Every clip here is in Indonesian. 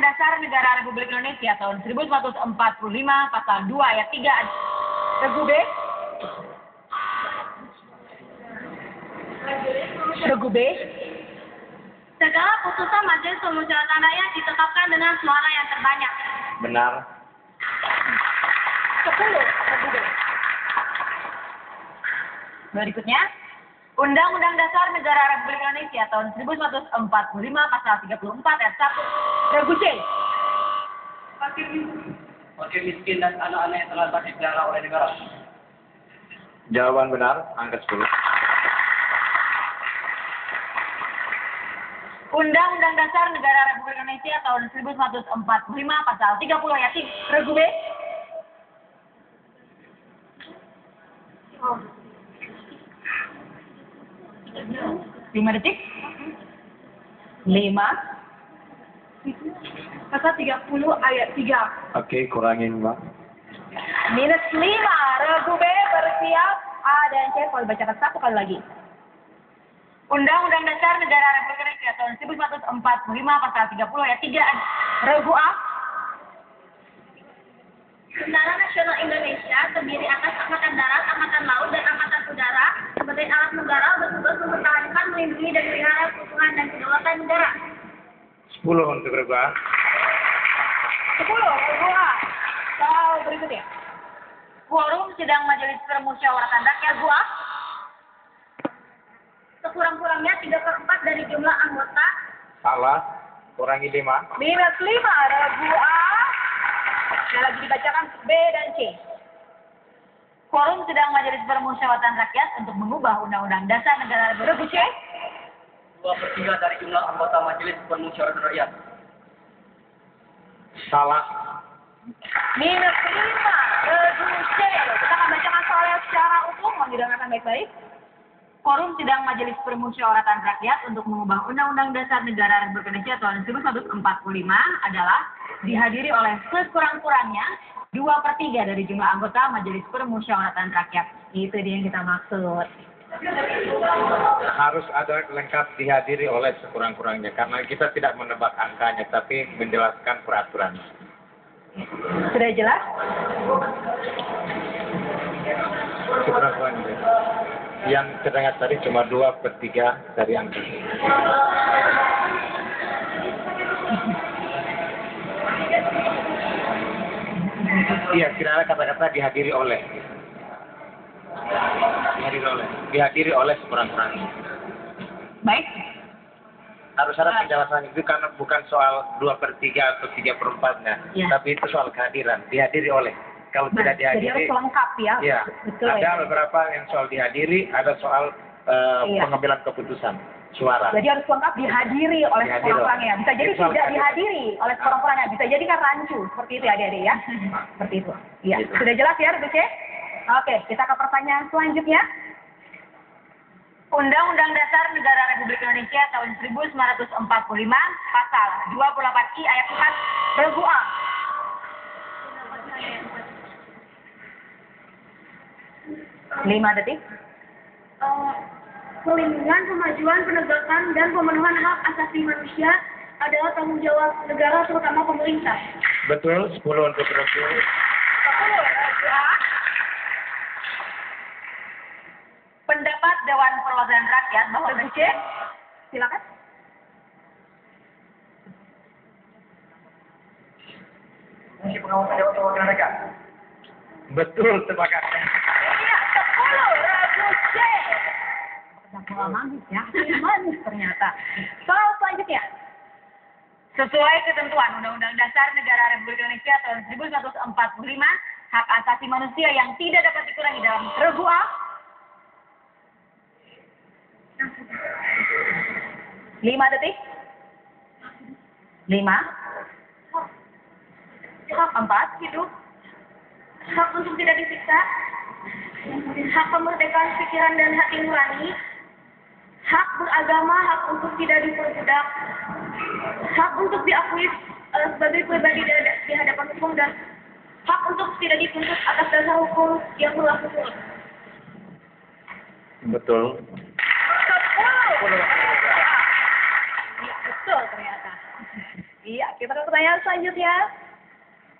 Dasar Negara Republik Indonesia tahun 1945 pasal 2 ayat 3. Regu B. Regu B. Segala putusan Majelis Permusyawaratan Rakyat ditetapkan dengan suara yang terbanyak. Benar. 10. Regu B. Berikutnya, Undang-Undang Dasar Negara Republik Indonesia tahun 1945 pasal 34 ayat 1. Regu C. Fakir miskin dan anak-anak yang telah dipelihara oleh negara. Jawaban benar, angka 10. Undang-Undang Dasar Negara Republik Indonesia tahun 1945 pasal 30 ayat 3. Regu B. Oh. 5 detik. 5. Pasal 30 ayat 3. Oke, kurangin, Mbak. Minus 5. Regu B bersiap. A dan C kalau bacakan satu kali lagi. Undang-Undang Dasar Negara Republik Indonesia tahun 1945 pasal 30 ayat 3. Regu A. Tentara Nasional Indonesia terdiri atas Angkatan Darat, Angkatan Laut, dan Angkatan Udara sebagai alat negara bertugas mempertahankan, melindungi, dan melihara keutuhan dan kedaulatan negara. 10 untuk regu A. 10. Regu A. Soal berikutnya. Quorum sidang Majelis Permusyawaratan Rakyat. Regu A. Sekurang-kurangnya 3/4 dari jumlah anggota. Salah. Kurangi 5. Minus 5. Regu A. Yang lagi dibacakan B dan C. Quorum sidang Majelis Permusyawaratan Rakyat untuk mengubah Undang-Undang Dasar Negara Republik. Regu C. 2/3 dari jumlah anggota Majelis Permusyawaratan Rakyat. Salah. Minus 5. Regu C. Kita akan bacakan soalnya secara utuh. Mohon didengarkan baik-baik. Quorum sidang Majelis Permusyawaratan Rakyat untuk mengubah Undang-Undang Dasar Negara Republik Indonesia tahun 1945 adalah dihadiri oleh sekurang-kurangnya 2/3 dari jumlah anggota Majelis Permusyawaratan Rakyat. Itu dia yang kita maksud. Harus ada lengkap dihadiri oleh sekurang-kurangnya. Karena kita tidak menebak angkanya, tapi menjelaskan peraturan. Sudah jelas? Sekurang-kurangnya. Yang terdengar tadi cuma 2/3 dari angka. Iya, kira-kira kata-kata dihadiri oleh. Dihadiri oleh sekurang-kurangnya. Baik. Harus ada penjelasan itu karena bukan soal 2/3 atau 3/4-nya, Ya. tapi itu soal kehadiran. Dihadiri oleh. Kalau tidak Jadi dihadiri, harus lengkap ya. ya, Betul ada ya. beberapa yang soal dihadiri, ada soal Iya. pengambilan keputusan suara. Jadi harus lengkap dihadiri oleh Dihadiri. sekurang-kurangnya. Bisa jadi Itu soal tidak kehadiran. dihadiri oleh sekurang-kurangnya. Bisa jadi kan rancu. Seperti itu ya adik-adik ya. Seperti itu. Iya. Gitu. Sudah jelas ya Regu C? Oke, kita ke pertanyaan selanjutnya. Undang-Undang Dasar Negara Republik Indonesia tahun 1945 pasal 28I ayat 4. Regu A. Lima detik. Perlindungan, kemajuan, penegakan, dan pemenuhan hak asasi manusia adalah tanggung jawab negara, terutama pemerintah. Betul, 10 untuk regu. 10. Regu A. Pendapat Dewan Perwakilan Rakyat bahwa Regu C. Silakan. Fungsi pengawasan Dewan Perwakilan Rakyat. Betul, terima kasih. Iya, 10. Regu C. Pola manis ya. Manis ternyata. Soal selanjutnya. Sesuai ketentuan Undang-Undang Dasar Negara Republik Indonesia tahun 1945, hak asasi manusia yang tidak dapat dikurangi dalam Regu A. 5 detik. 5. Hak 4. hidup, hak untuk tidak disiksa, hak kemerdekaan pikiran dan hati nurani, hak beragama, hak untuk tidak diperbudak, hak untuk diakui sebagai pribadi di hadapan hukum, dan hak untuk tidak dituntut atas dasar hukum yang berlaku. Betul. 10. Iya, betul ternyata. Iya, kita ke pertanyaan selanjutnya.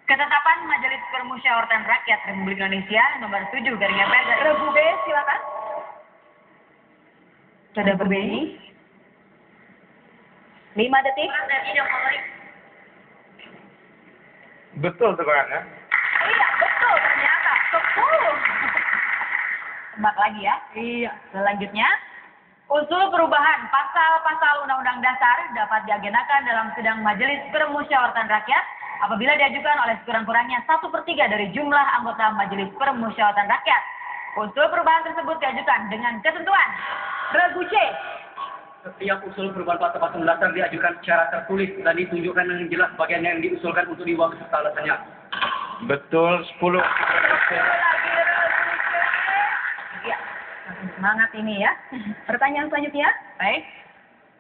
Ketetapan Majelis Permusyawaratan Rakyat Republik Indonesia nomor 7 garing MPR garing Regu B, silakan. sudah berbunyi. 5 detik. Betul sebenarnya. Iya, betul ternyata. 10. Tebak lagi ya. Iya. Selanjutnya, usul perubahan pasal-pasal Undang-Undang Dasar dapat diagendakan dalam sidang Majelis Permusyawaratan Rakyat apabila diajukan oleh sekurang-kurangnya 1/3 dari jumlah anggota Majelis Permusyawaratan Rakyat. Usul perubahan tersebut diajukan dengan ketentuan. Regu C. Setiap usul perubahan pasal-pasal dasar diajukan secara tertulis dan ditunjukkan dengan jelas bagian yang diusulkan untuk dibawa beserta alasannya. Betul 10. Ya, makin semangat ini ya. Pertanyaan selanjutnya. Baik.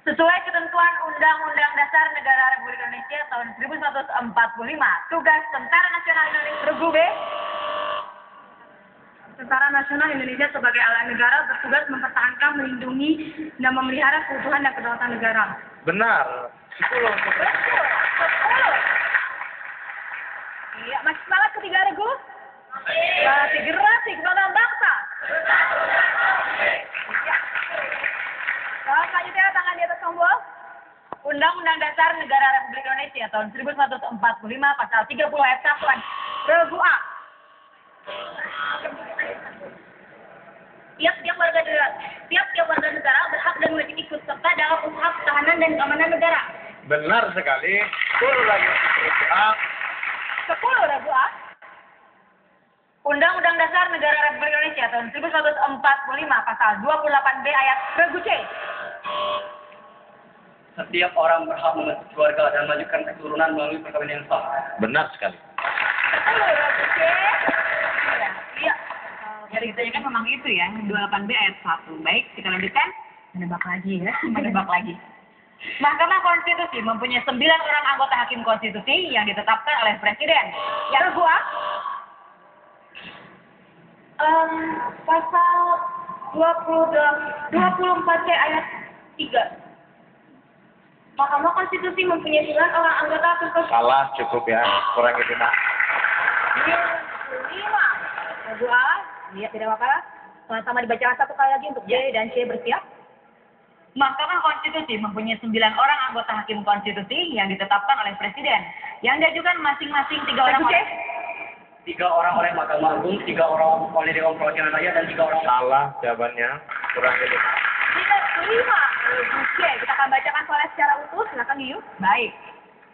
Sesuai ketentuan Undang-Undang Dasar Negara Republik Indonesia tahun 1945, tugas Tentara Nasional Indonesia Regu B. Tentara Nasional Indonesia sebagai alat negara bertugas mempertahankan, melindungi, dan memelihara keutuhan dan kedaulatan negara. Benar. 10 untuk Betul. 10. Iya, masih semangat ketiga Regu? Masih generasi kebanggaan bangsa. Iya. Nah, selanjutnya tangan di atas tombol. Undang-Undang Dasar Negara Republik Indonesia tahun 1945 pasal 30 ayat 1. Regu A. Tiap-tiap warga negara berhak dan wajib ikut serta dalam usaha pertahanan dan keamanan negara. Benar sekali. 10 lagi untuk A. 10 Regu A. Undang-Undang Dasar Negara Republik Indonesia tahun 1945 pasal 28B ayat Regu C. Setiap orang berhak membentuk keluarga dan melanjutkan keturunan melalui perkawinan yang sah. Benar sekali. 10 Regu C. Iya. Dari kita kan memang itu ya, 28B ayat 1. Baik, kita lanjutkan. Menebak lagi ya, menebak lagi. Mahkamah Konstitusi mempunyai 9 orang anggota hakim konstitusi yang ditetapkan oleh Presiden. Yang Regu A. Pasal 24C ayat 3. Mahkamah Konstitusi mempunyai 9 orang anggota khusus. Salah cukup ya. Kurang itu nak. 5. Regu A. Lihat tidak apa-apa. Sama-sama dibacakan satu kali lagi untuk J dan C bersiap. Mahkamah Konstitusi mempunyai 9 orang anggota hakim konstitusi yang ditetapkan oleh Presiden. Yang diajukan masing-masing 3 orang Regu C. oleh 3 orang oleh Mahkamah Agung, 3 orang oleh Dewan Perwakilan Rakyat, dan 3 orang Salah jawabannya. Kurang itu nak. 5. Regu C. Kita akan bacakan soalnya secara utuh. Silakan Yu. Baik.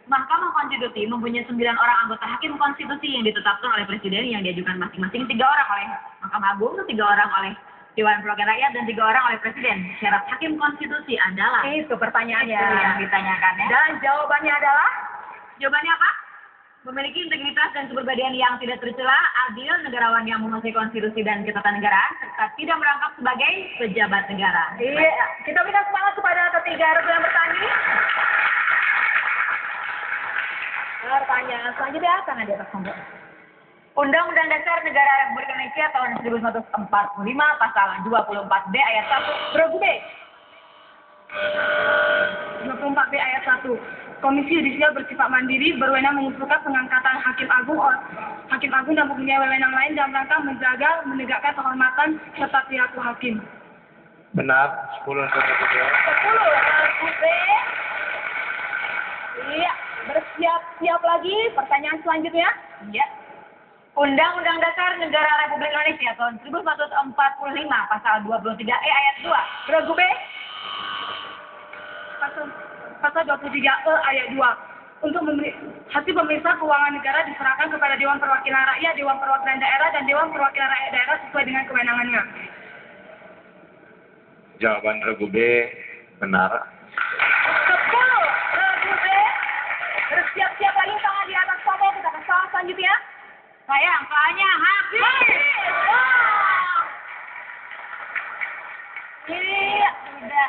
Mahkamah Konstitusi mempunyai 9 orang anggota hakim konstitusi yang ditetapkan oleh Presiden yang diajukan masing-masing 3 orang oleh Mahkamah Agung, 3 orang oleh Dewan Perwakilan Rakyat, dan 3 orang oleh Presiden. Syarat hakim konstitusi adalah Itu pertanyaannya. itu yang ditanyakan ya. Dan jawabannya adalah Jawabannya apa? Memiliki integritas dan kepribadian yang tidak tercela, adil, negarawan yang menguasai konstitusi dan ketatanegaraan, serta tidak merangkap sebagai pejabat negara. iya. Kita berikan semangat kepada ketiga regu yang bertanding. Pertanyaan selanjutnya tangan di atas tombol. Undang-Undang Dasar Negara Republik Indonesia tahun 1945 pasal 24B ayat 1. Regu B. 24B ayat 1. Komisi Yudisial bersifat mandiri, berwenang mengusulkan pengangkatan Hakim Agung dan mempunyai wewenang lain dalam rangka menjaga, menegakkan kehormatan serta perilaku hakim. Benar. 10 untuk Regu B. 10 Regu B. Iya, bersiap-siap lagi. Pertanyaan selanjutnya. Ya. Undang-Undang Dasar Negara Republik Indonesia tahun 1945 pasal 23E ayat 2. Regu B. Pasal 23E ayat 2. Untuk hasil pemeriksaan keuangan negara diserahkan kepada Dewan Perwakilan Rakyat, Dewan Perwakilan Daerah, dan Dewan Perwakilan Rakyat Daerah sesuai dengan kewenangannya. Jawaban Regu B benar. 10 Regu B. Bersiap-siap lagi tangan di atas tombol. Kita ke soal selanjutnya. Sayang, soalnya habis. Wah. Iya. Sudah.